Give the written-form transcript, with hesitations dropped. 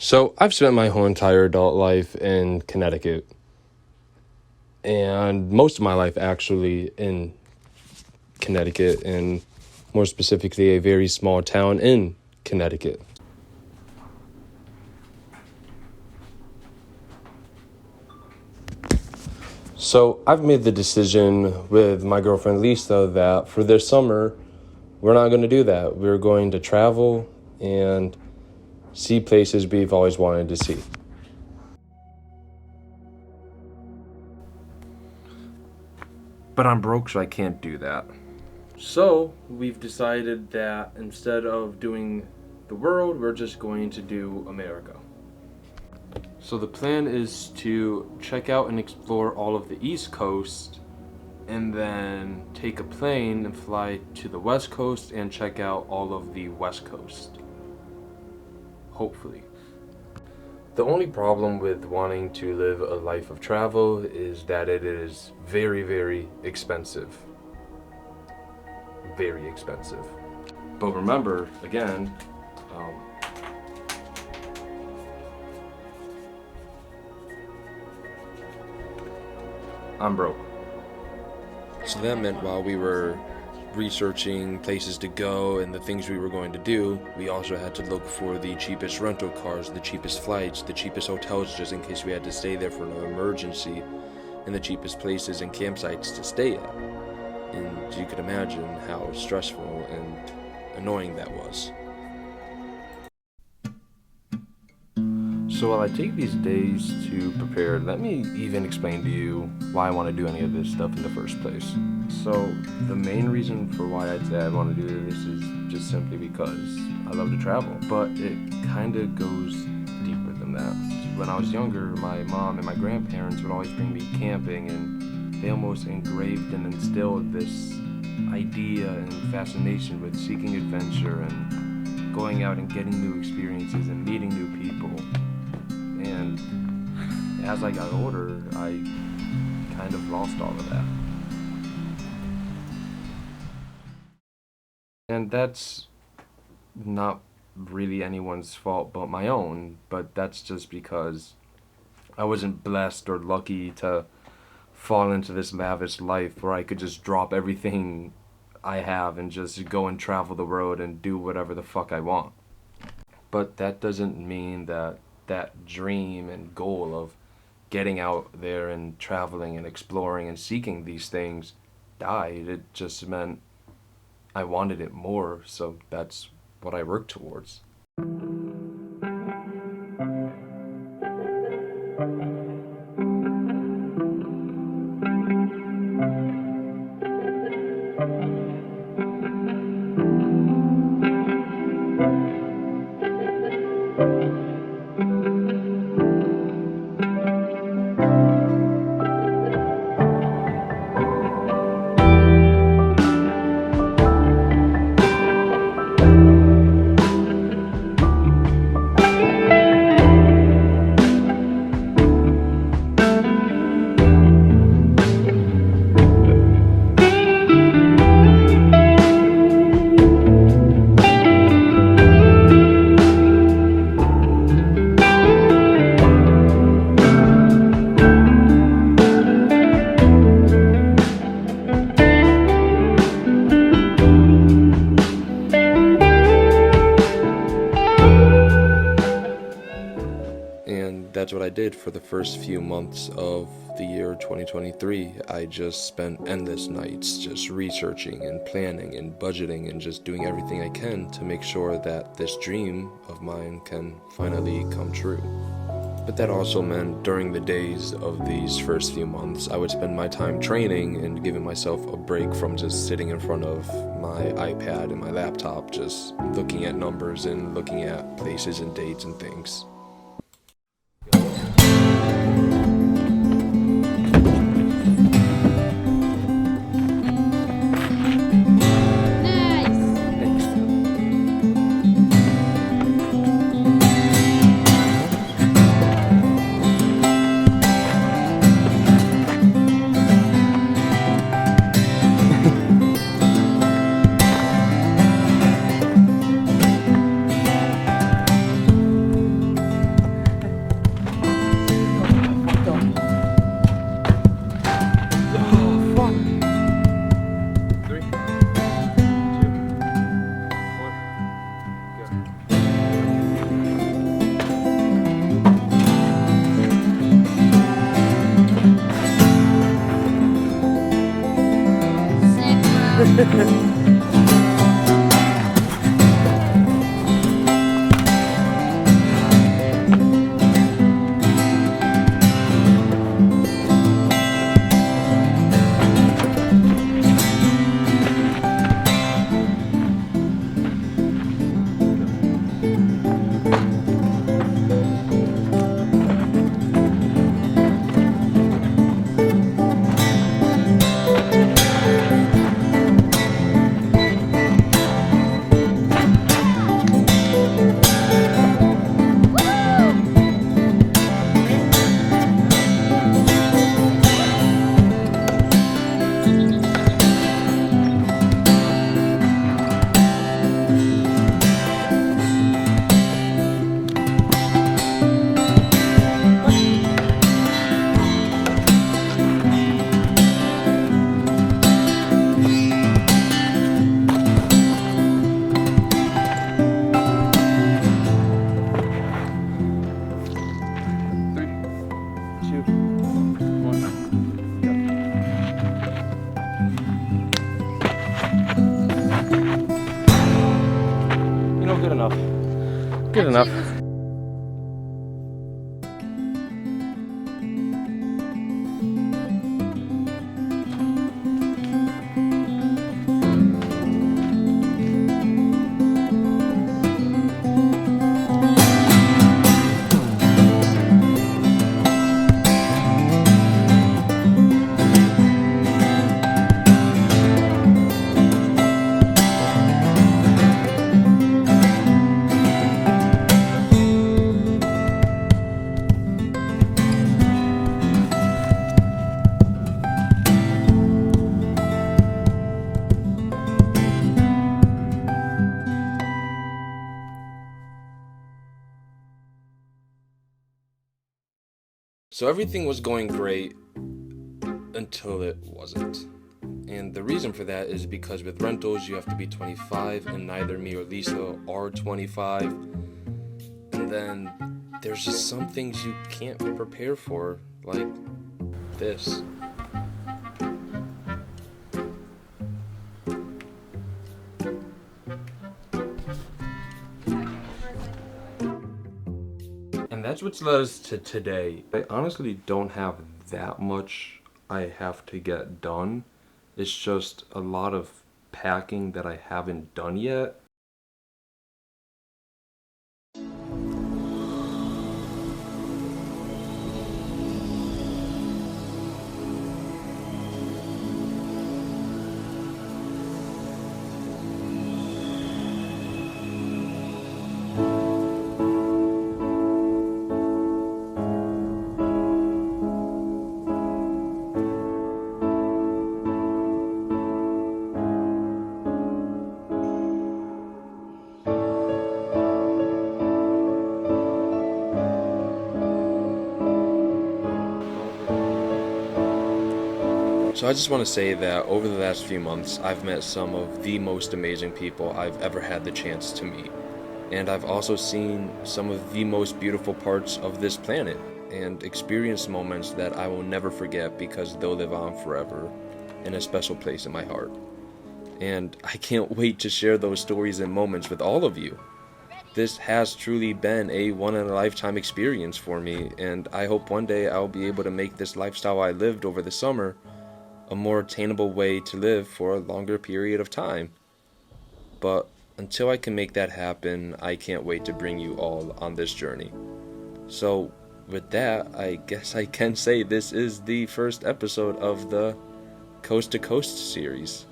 So I've spent my whole entire adult life in Connecticut, and most of my life actually in Connecticut, and more specifically a very small town in Connecticut. So I've made the decision with my girlfriend Lisa that for this summer, we're not going to do that. We're going to travel and see places we've always wanted to see. But I'm broke, so I can't do that. So we've decided that instead of doing the world, we're just going to do America. So the plan is to check out and explore all of the East Coast, and then take a plane and fly to the West Coast and check out all of the West Coast. Hopefully. The only problem with wanting to live a life of travel is that it is very, very expensive. Very expensive. But remember, again, I'm broke. So that meant while we were researching places to go and the things we were going to do, we also had to look for the cheapest rental cars, the cheapest flights, the cheapest hotels just in case we had to stay there for an emergency, and the cheapest places and campsites to stay at. And you could imagine how stressful and annoying that was. So while I take these days to prepare, let me even explain to you why I want to do any of this stuff in the first place. So the main reason for why I'd say I want to do this is just simply because I love to travel. But it kind of goes deeper than that. When I was younger, my mom and my grandparents would always bring me camping, and they almost engraved and instilled this idea and fascination with seeking adventure and going out and getting new experiences and meeting new people. And as I got older, I kind of lost all of that. And that's not really anyone's fault but my own, but that's just because I wasn't blessed or lucky to fall into this lavish life where I could just drop everything I have and just go and travel the world and do whatever the fuck I want. But that doesn't mean that dream and goal of getting out there and traveling and exploring and seeking these things died. It just meant I wanted it more, so that's what I worked towards. That's what I did for the first few months of the year 2023. I just spent endless nights just researching and planning and budgeting and just doing everything I can to make sure that this dream of mine can finally come true. But that also meant during the days of these first few months, I would spend my time training and giving myself a break from just sitting in front of my iPad and my laptop, just looking at numbers and looking at places and dates and things. Good enough. Good enough. So everything was going great until it wasn't. And the reason for that is because with rentals you have to be 25 and neither me or Lisa are 25. And then there's just some things you can't prepare for, like this. And that's what's led us to today. I honestly don't have that much I have to get done. It's just a lot of packing that I haven't done yet. So I just want to say that over the last few months, I've met some of the most amazing people I've ever had the chance to meet. And I've also seen some of the most beautiful parts of this planet and experienced moments that I will never forget because they'll live on forever in a special place in my heart. And I can't wait to share those stories and moments with all of you. This has truly been a one-in-a-lifetime experience for me, and I hope one day I'll be able to make this lifestyle I lived over the summer a more attainable way to live for a longer period of time. But until I can make that happen, I can't wait to bring you all on this journey. So with that, I guess I can say this is the first episode of the Coast to Coast series.